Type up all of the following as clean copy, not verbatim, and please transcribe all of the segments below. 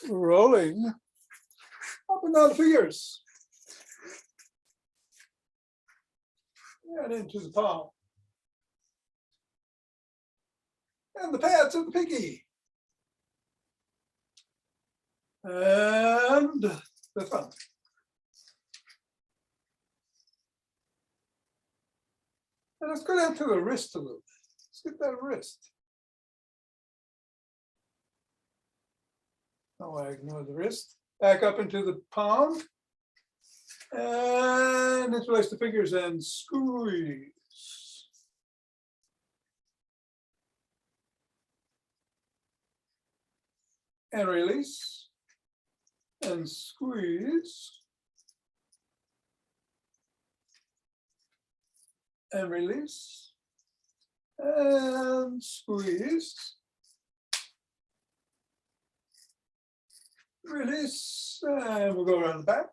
rolling up and down the fingers and into the palm. And the pads of the pinky. And the thumb. And let's go down to the wrist a little bit. Let's get that wrist. Oh, I ignore the wrist. Back up into the palm. And interlace the fingers and squeeze. And release. And squeeze. And release. And squeeze. Release. And we'll go around the back.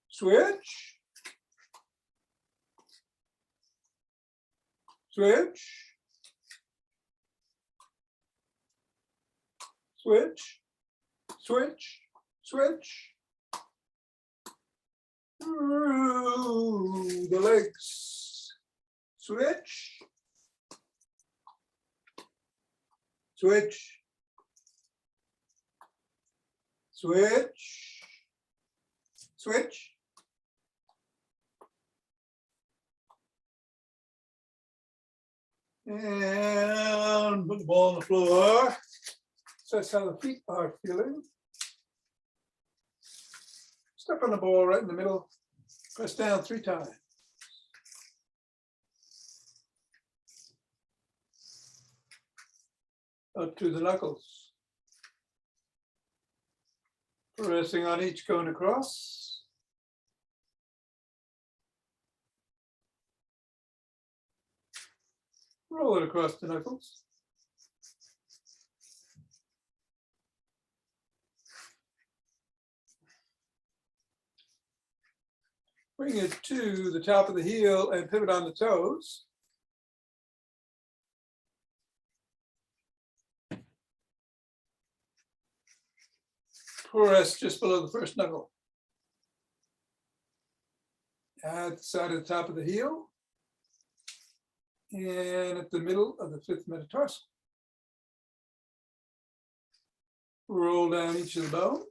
Switch. Switch. Switch. Switch. Switch. Through the legs. Switch. Switch. Switch. Switch. And put the ball on the floor. So that's how the feet are feeling. Step on the ball right in the middle. Press down 3 times. Up to the knuckles. Pressing on each going across. Roll it across the knuckles. Bring it to the top of the heel and pivot on the toes. Press just below the first knuckle. At the side of the top of the heel. And at the middle of the 5th metatarsal. Roll down each of the bones.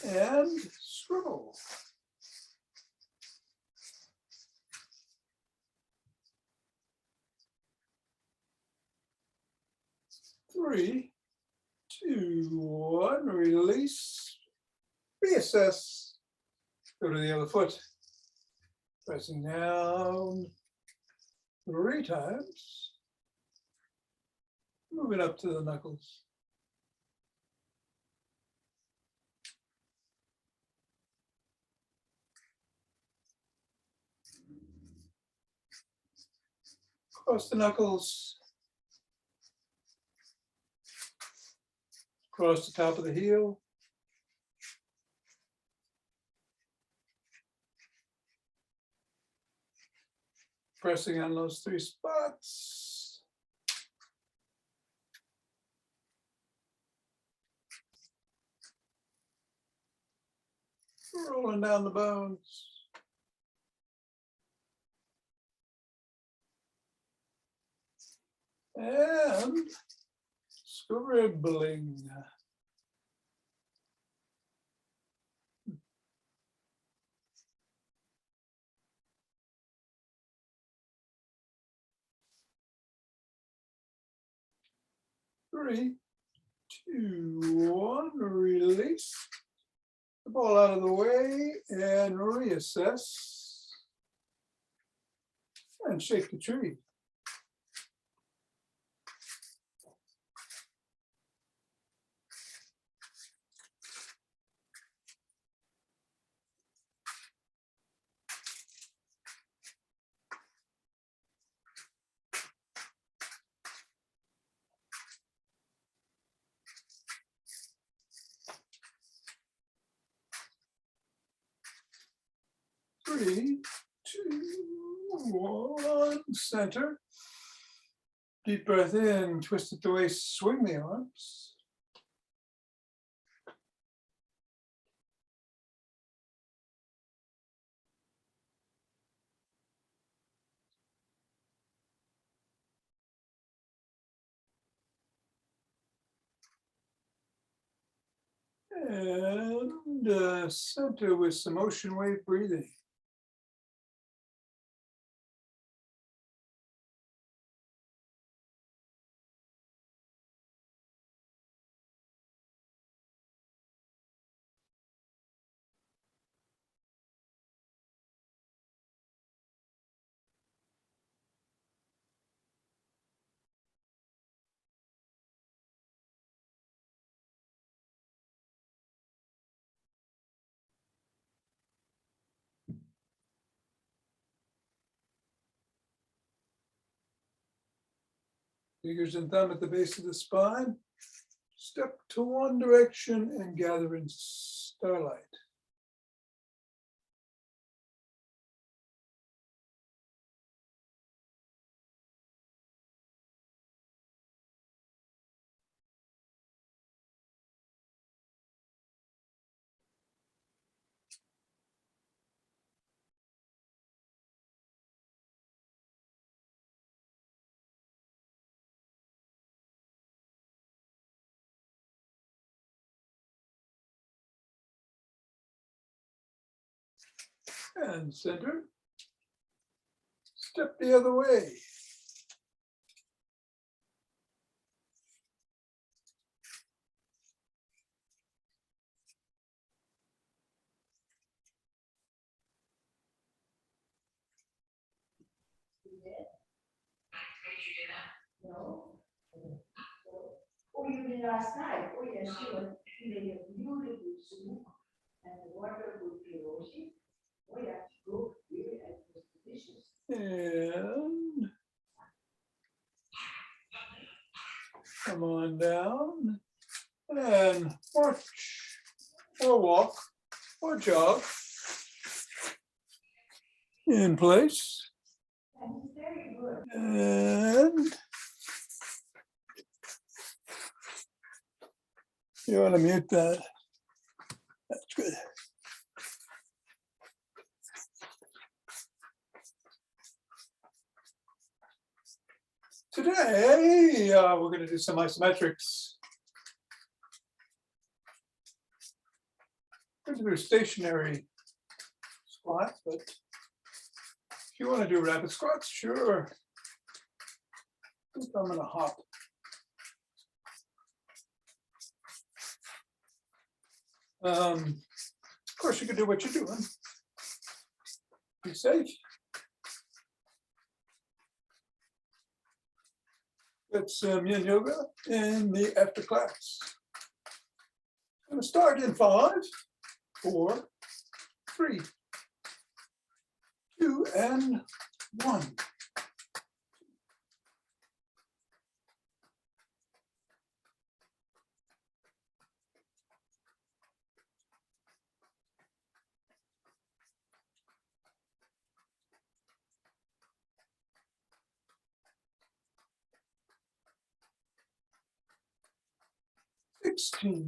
And swivel. Three, 2, 1, release, reassess, go to the other foot, pressing down 3 times, moving up to the knuckles. Cross the knuckles, across the top of the heel. Pressing on those 3 spots. Rolling down the bones. And scribbling. Three, 2, 1, release. The ball out of the way and reassess. And shake the tree. 3, 2, one, center. Deep breath in, twist at the waist, swing the arms. And center with some ocean wave breathing. Fingers and thumb at the base of the spine. Step to one direction and gather in starlight. And center. Step the other way. No. Oh, you did last night? Oh, yes, you made a beautiful soup and the water would be rosy. Oh, yeah, good, really, and it was delicious. And come on down and march or walk or jog in place. And it's very good. And you want to mute that. That's good. Today, we're going to do some isometrics. We're going to do stationary squats, but if you want to do rapid squats, sure. I think I'm going to hop. Of course, you can do what you're doing. Be safe. That's yin yoga in the after class. I'm going to start in 5, 4, 3, 2, and 1. Sixteen.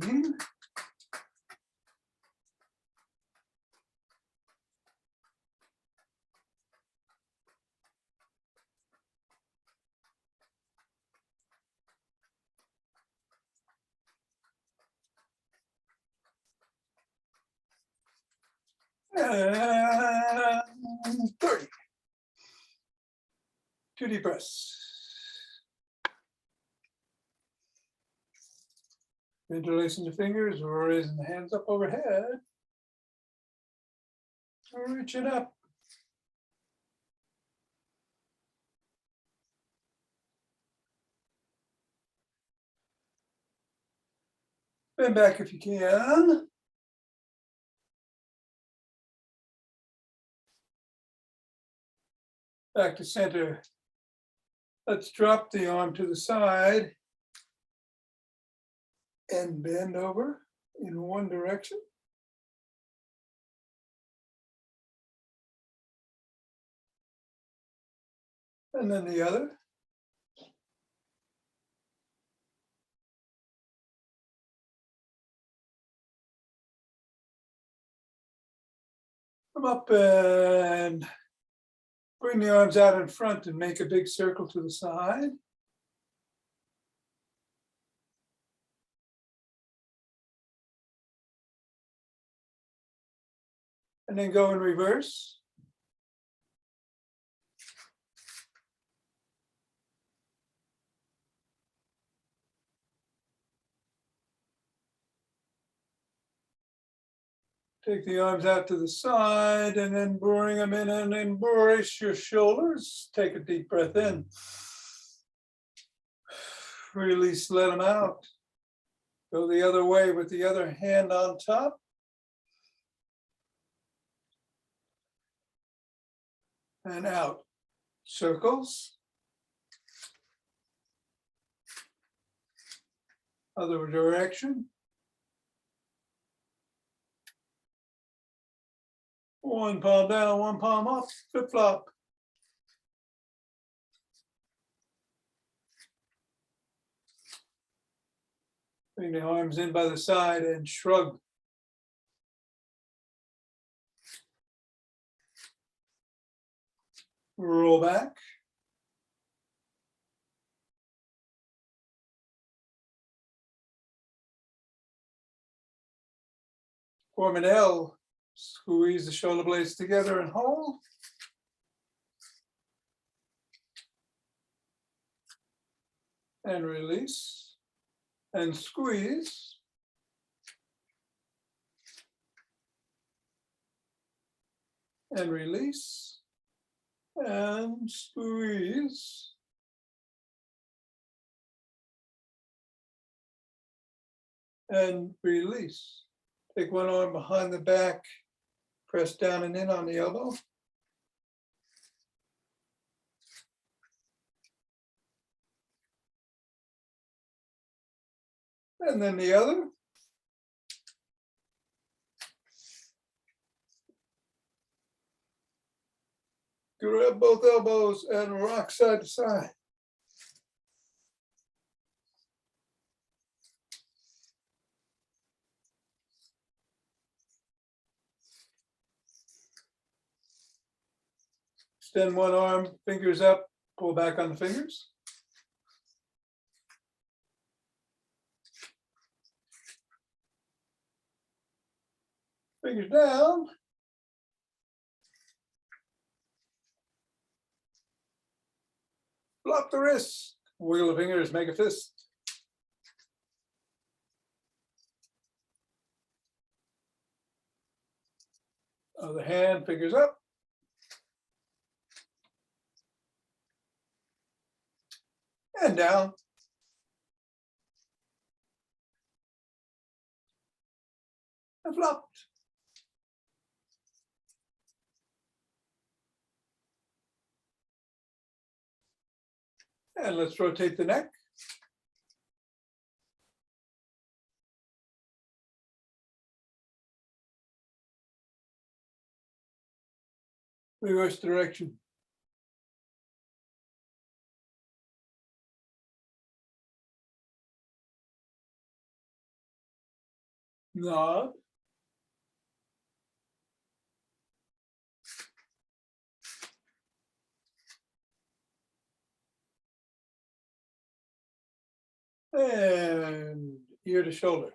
And 30. 2 deep breaths. Interlacing the fingers or raising the hands up overhead. Reach it up. Bend back if you can. Back to center. Let's drop the arm to the side and bend over in one direction. And then the other. Come up and bring the arms out in front and make a big circle to the side. And then go in reverse. Take the arms out to the side and then bring them in and embrace your shoulders. Take a deep breath in. Release, let them out. Go the other way with the other hand on top. And out. Circles. Other direction. One palm down, one palm up, flip flop. Bring the arms in by the side and shrug. Roll back. Form an L. Squeeze the shoulder blades together and hold. And release. And squeeze. And release. And squeeze. And release. Take one arm behind the back, press down and in on the elbow. And then the other. Grab both elbows and rock side to side. Extend one arm, fingers up, pull back on the fingers. Fingers down. Flop the wrist, wiggle the fingers, make a fist. Other hand, fingers up. And down. And flopped. And let's rotate the neck. Reverse direction. Nod. And ear to shoulder.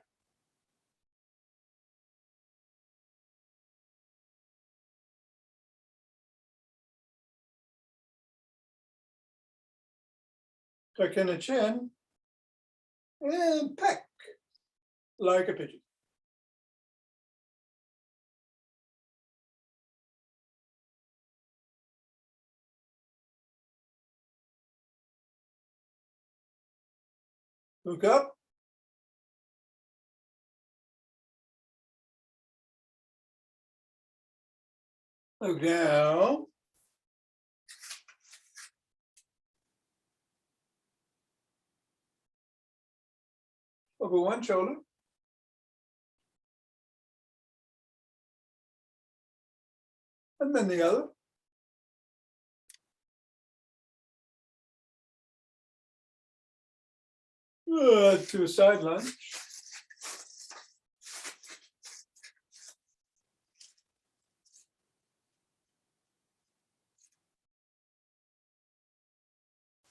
Tuck in the chin and peck like a pigeon. Look up. Look down. Over one shoulder. And then the other. To a side lunge.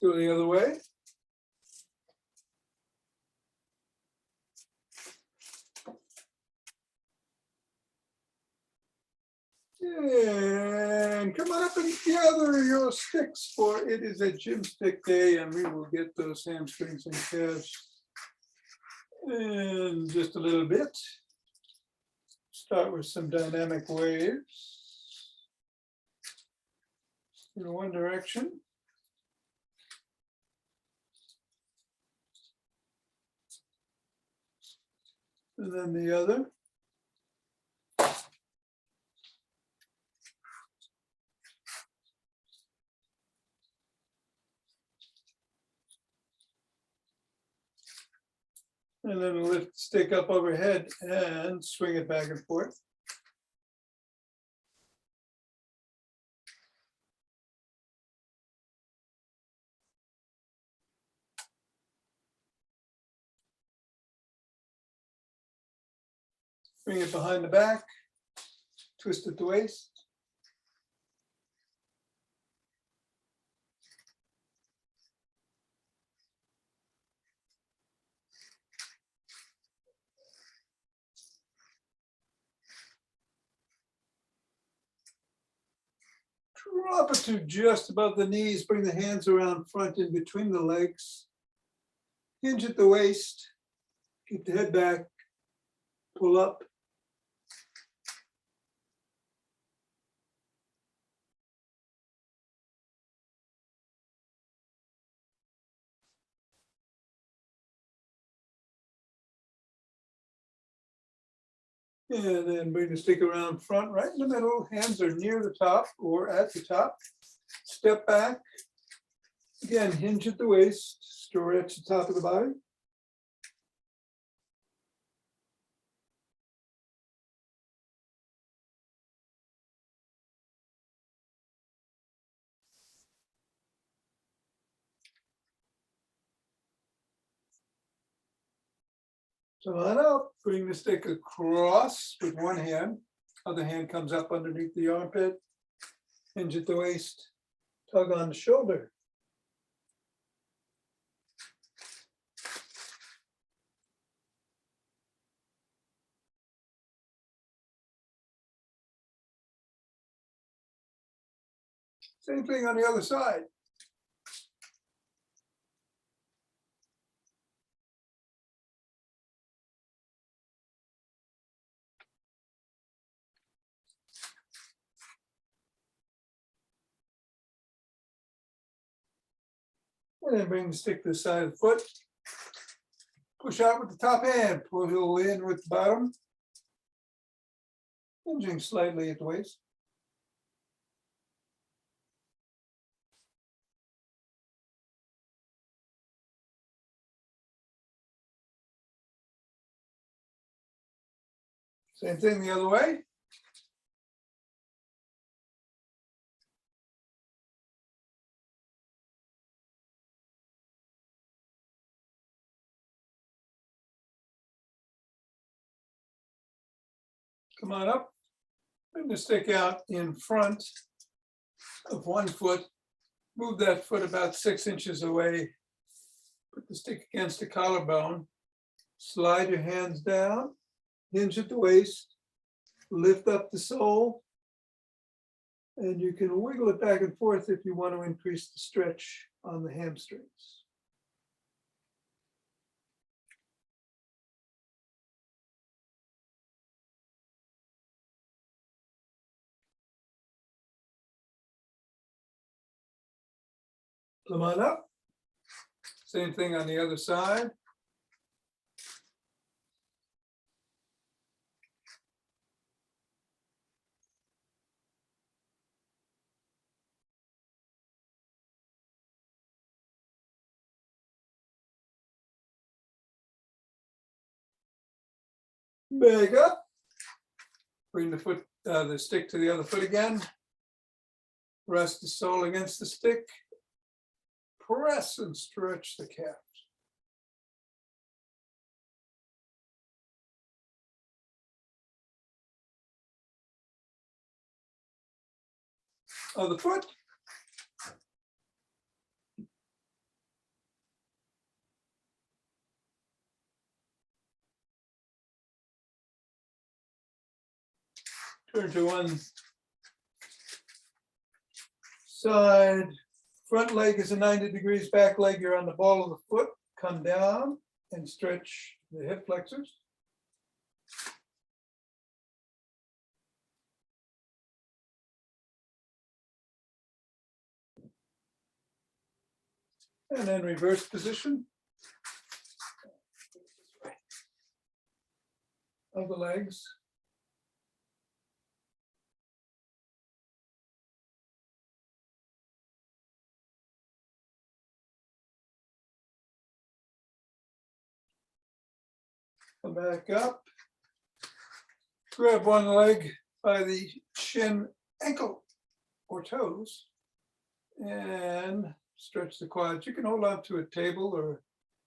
Go the other way. And come on up and gather your sticks, for it is a GymStick day and we will get those hamstrings and calves in just a little bit. Start with some dynamic waves in one direction. And then the other. And then lift the stick up overhead and swing it back and forth. Bring it behind the back, twist at the waist. Drop it to just above the knees, bring the hands around front in between the legs. Hinge at the waist, keep the head back, pull up. And then bring the stick around front, right in the middle. Hands are near the top or at the top. Step back. Again, hinge at the waist, stretch the top of the body. Come on up, bring the stick across with one hand. Other hand comes up underneath the armpit. Hinge at the waist, tug on the shoulder. Same thing on the other side. And then bring the stick to the side of the foot. Push out with the top hand, pull in with the bottom. Hinging slightly at the waist. Same thing the other way. Come on up. Bring the stick out in front of one foot. Move that foot about 6 inches away. Put the stick against the collarbone. Slide your hands down. Hinge at the waist. Lift up the sole. And you can wiggle it back and forth if you want to increase the stretch on the hamstrings. Come on up. Same thing on the other side. Back up. Bring the stick to the other foot again. Rest the sole against the stick. Press and stretch the calf. of the foot. Turn to one side. Front leg is a 90 degrees, back leg, you're on the ball of the foot. Come down and stretch the hip flexors. And then reverse position of the legs. Come back up. Grab one leg by the shin, ankle, or toes, and stretch the quads. You can hold on to a table or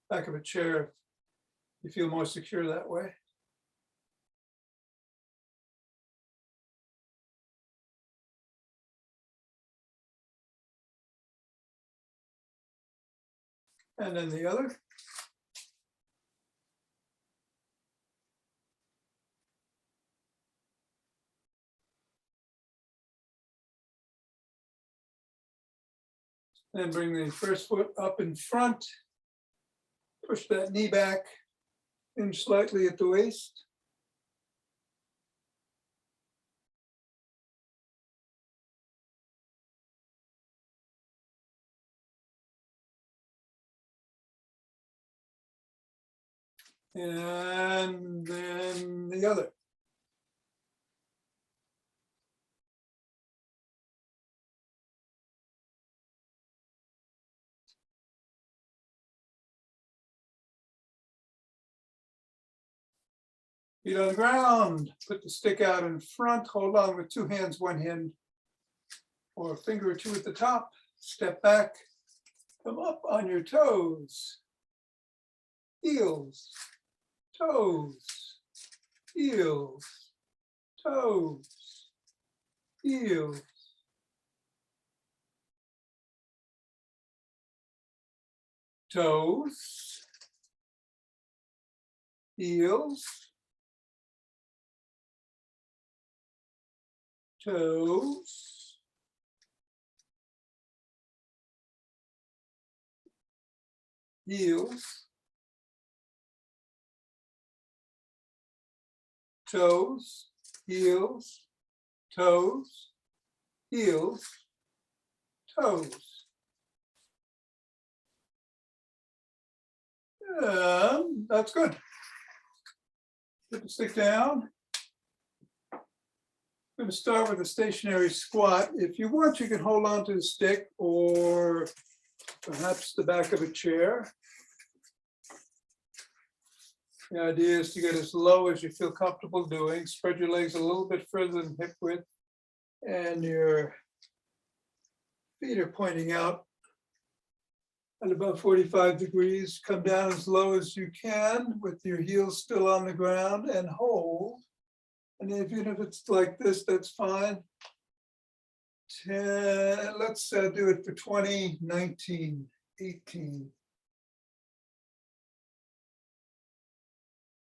back of a chair if you feel more secure that way. And then the other. And bring the first foot up in front. Push that knee back, hinge slightly at the waist. And then the other. Feet on the ground, put the stick out in front, hold on with two hands, one hand, or a finger or two at the top, step back, come up on your toes, heels, toes, heels, toes, heels. Toes, heels, toes, heels, toes, heels, toes, heels, toes. That's good. Put the stick down. I'm going to start with a stationary squat. If you want, you can hold on to the stick or perhaps the back of a chair. The idea is to get as low as you feel comfortable doing. Spread your legs a little bit further than hip width, and your feet are pointing out at about 45 degrees. Come down as low as you can with your heels still on the ground and hold. And even if it's like this, that's fine. 10, let's do it for 20, 19, 18,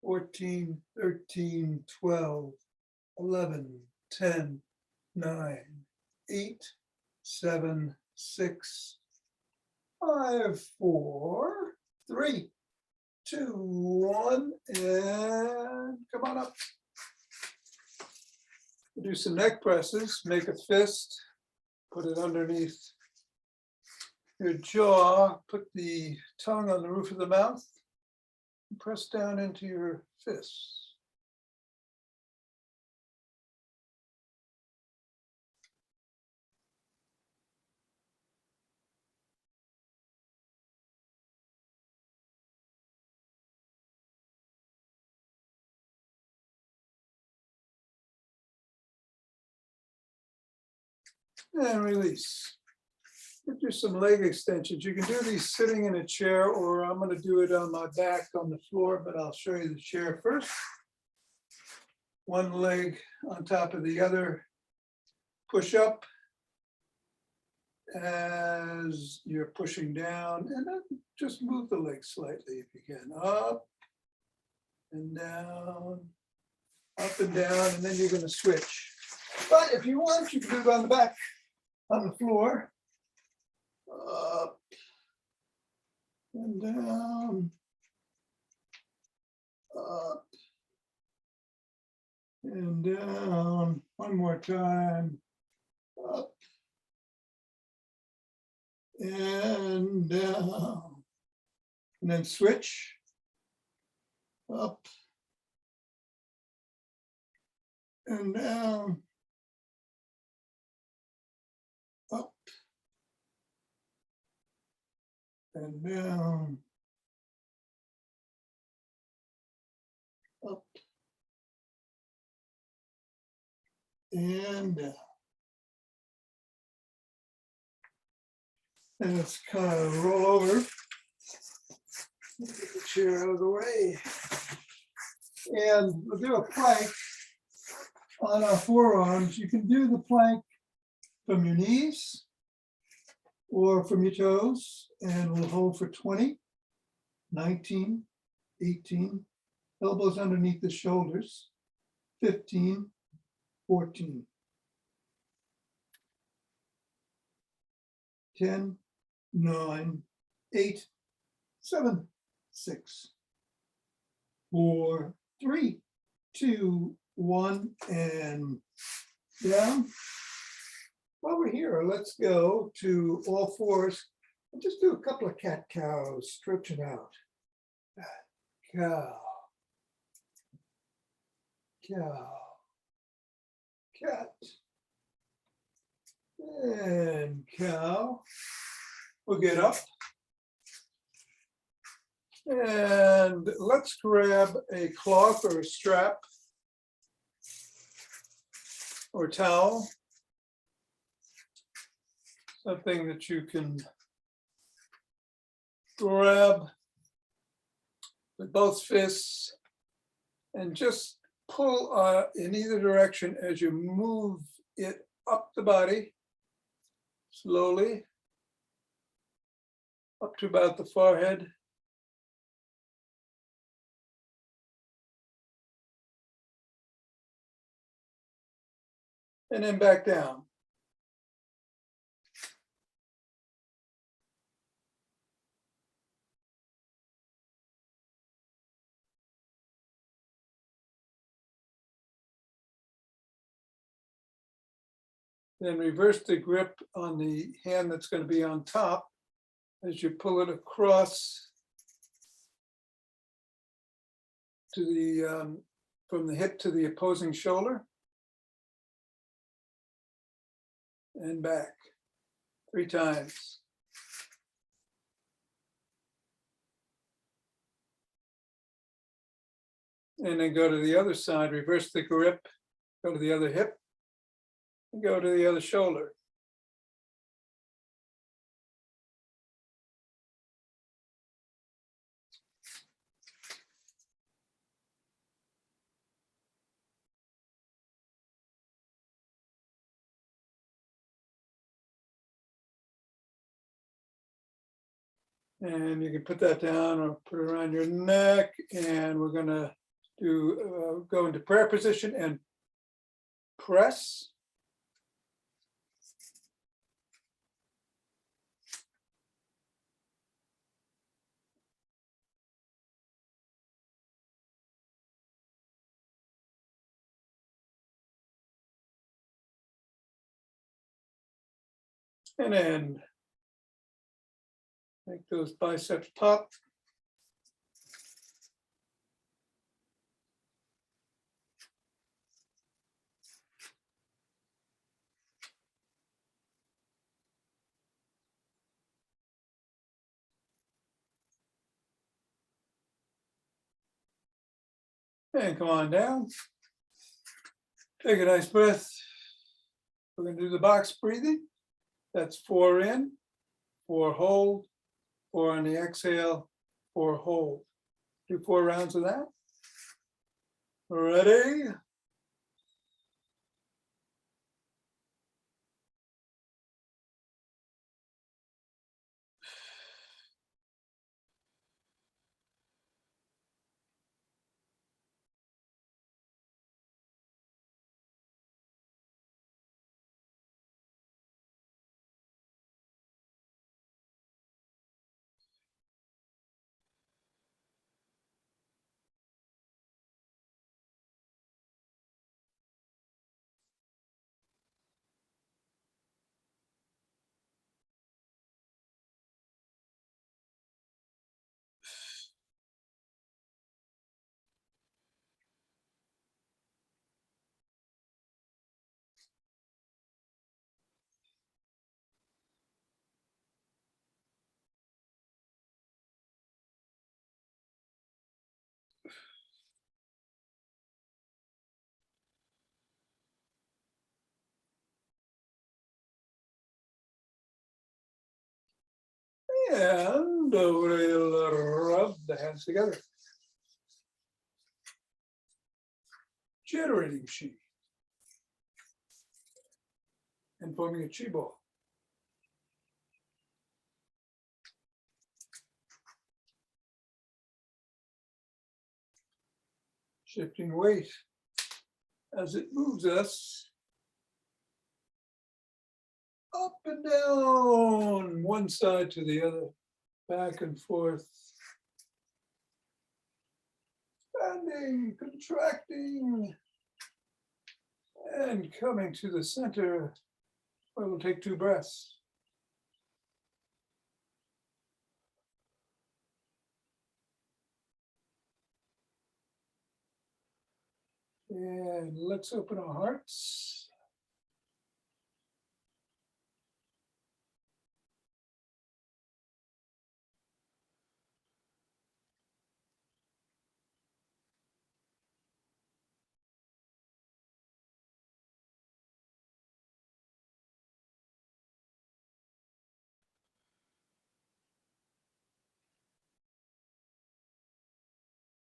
14, 13, 12, 11, 10, 9, 8, 7, 6, 5, 4, 3, 2, 1, and come on up. Do some neck presses, make a fist, put it underneath your jaw, put the tongue on the roof of the mouth, and press down into your fists. And release. Do some leg extensions. You can do these sitting in a chair, or I'm going to do it on my back on the floor, but I'll show you the chair first. One leg on top of the other. Push up, as you're pushing down, and then just move the legs slightly if you can. Up and down, up and down, and then you're going to switch. But if you want, you can do it on the back, on the floor. Up and down, up and down. One more time. Up and down. And then switch. Up and down. Up and down. Up and down. And let's kind of roll over. Get the chair out of the way. And we'll do a plank on our forearms. You can do the plank from your knees or from your toes, and we'll hold for 20, 19, 18, elbows underneath the shoulders, 15, 14, 10, 9, 8, 7, 6, 4, 3, 2, 1, and down. While we're here, let's go to all fours and just do a couple of cat cows, stretch it out. Cow, cow, cat, and cow. We'll get up. And let's grab a cloth or a strap or towel. Something that you can grab with both fists and just pull in either direction as you move it up the body slowly up to about the forehead. And then back down. Then reverse the grip on the hand that's going to be on top as you pull it across to the from the hip to the opposing shoulder and back 3 times. And then go to the other side, reverse the grip, go to the other hip, and go to the other shoulder. And you can put that down or put it around your neck. And we're going to do go into prayer position and press. And then make those biceps pop. And come on down. Take a nice breath. We're going to do the box breathing. That's 4 in, 4 hold, 4 on the exhale, 4 hold. Do 4 rounds of that. Ready? And we'll rub the hands together. Generating chi. And forming a chi ball. Shifting weight as it moves us up and down, one side to the other, back and forth. Expanding, contracting, and coming to the center, where we'll take 2 breaths. And let's open our hearts.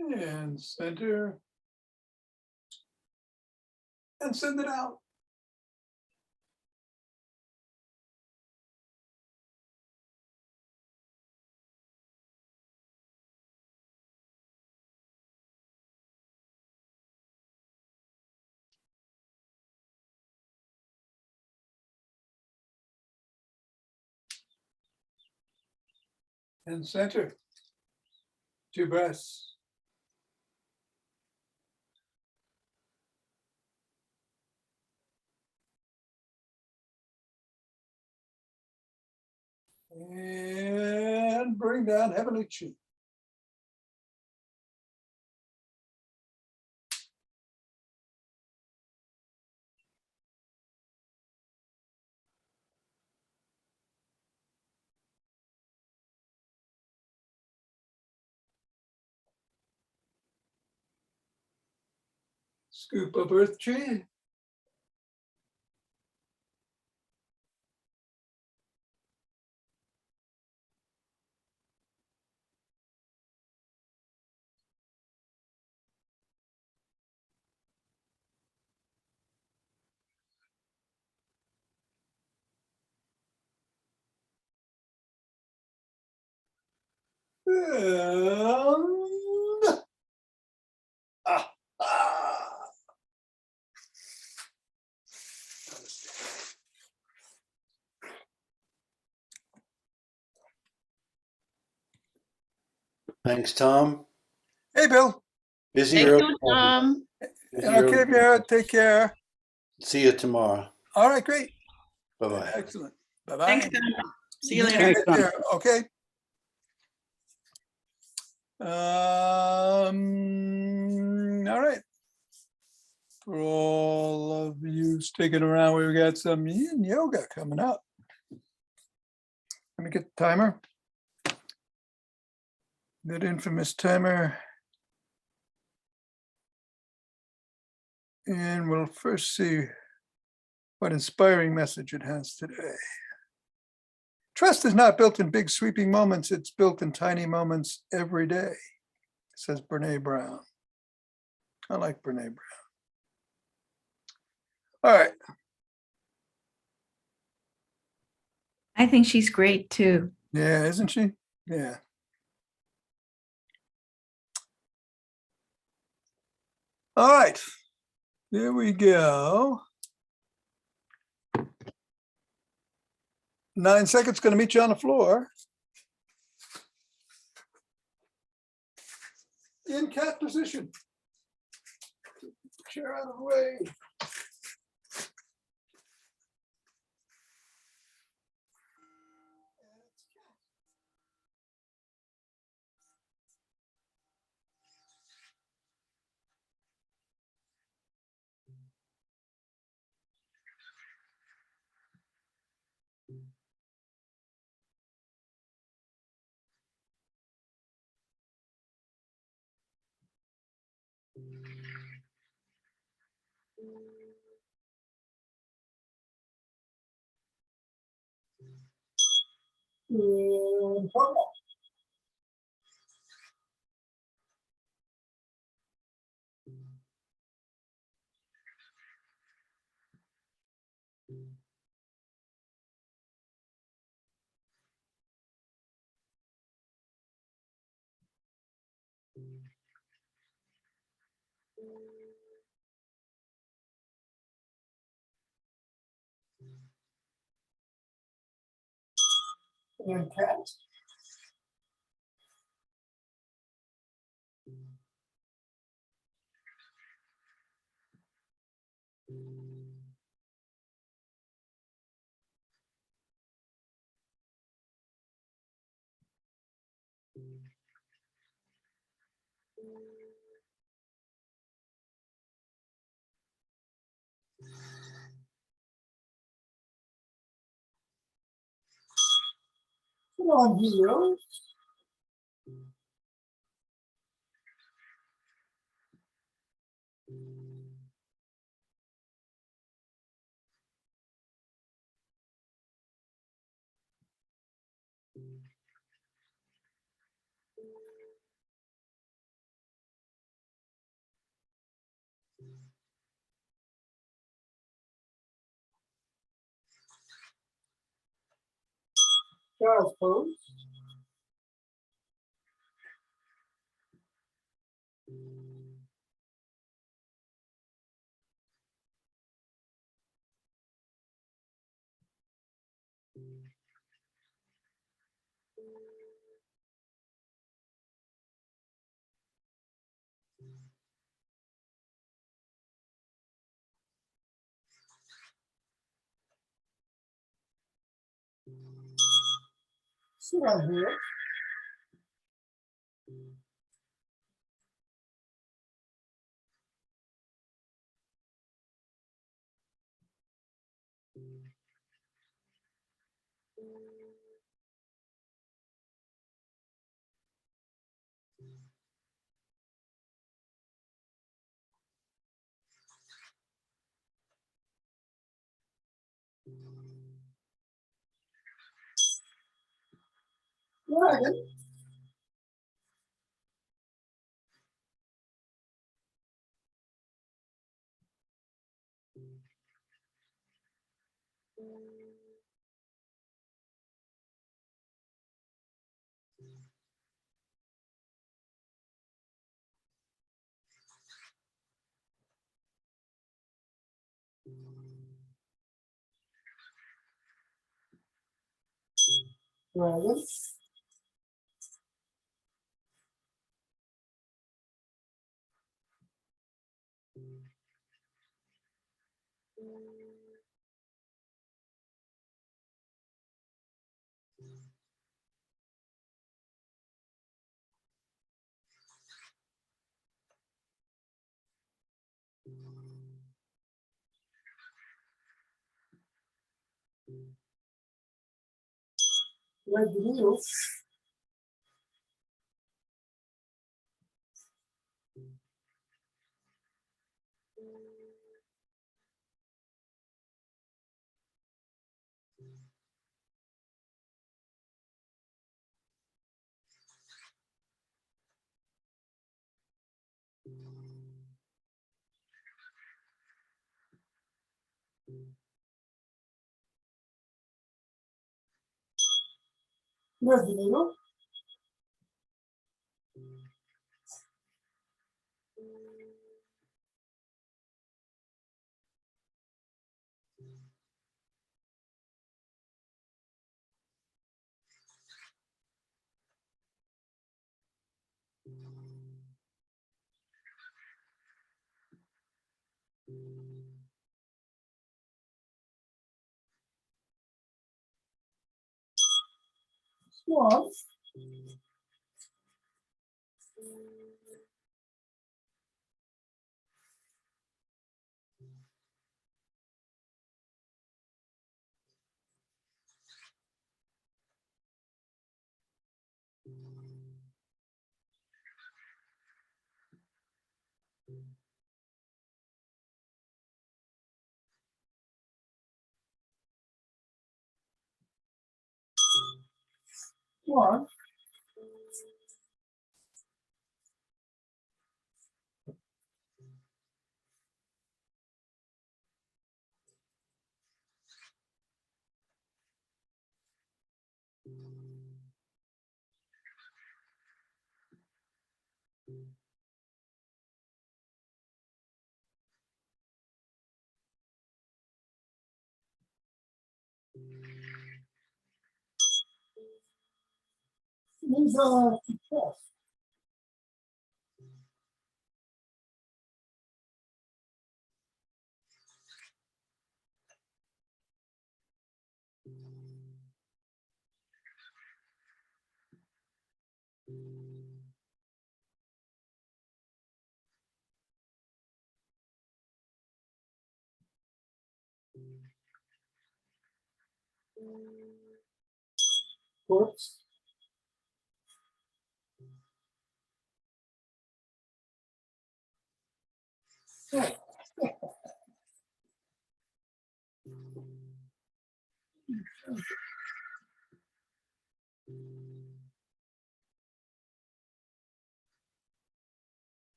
And center. And send it out. And center. 2 breaths. And bring down heavenly chi. Scoop up earth chi. And ah, ah. Thanks, Tom. Hey, Bill. Busy Thank early you, morning. Tom. Busy Okay, early Vera, morning. take care. See you tomorrow. All right, great. Bye-bye. Excellent. Bye-bye. Thanks, Tom. See you later. Thanks, Tom. There, okay. All right. For all of you sticking around, we've got some yin yoga coming up. Let me get the timer. That infamous timer. And we'll first see what inspiring message it has today. Trust is not built in big sweeping moments, it's built in tiny moments every day, says Brene Brown. I like Brene Brown. All right. I think she's great too. Yeah, isn't she? Yeah. All right. Here we go. 9 seconds, going to meet you on the floor. In cat position. Chair out of the way. And purple. And cat. Put on heels. Child's pose. Sit on here. Dragon. Dragon. Red heels. Red needle. Swan. One. These are chest. Quotes.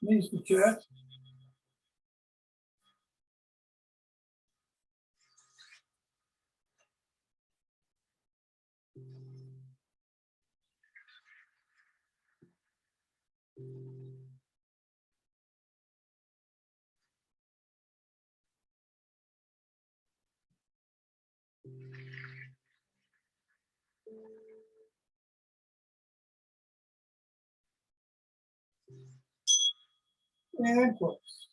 Knees to chest. And quotes.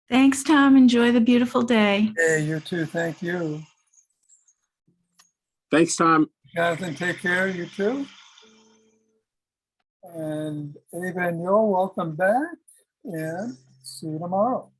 Thanks, Tom. Enjoy the beautiful day. Hey, you too. Thank you. Thanks, Tom. Jonathan, take care. You too. And Ava and Joel, welcome back. And see you tomorrow.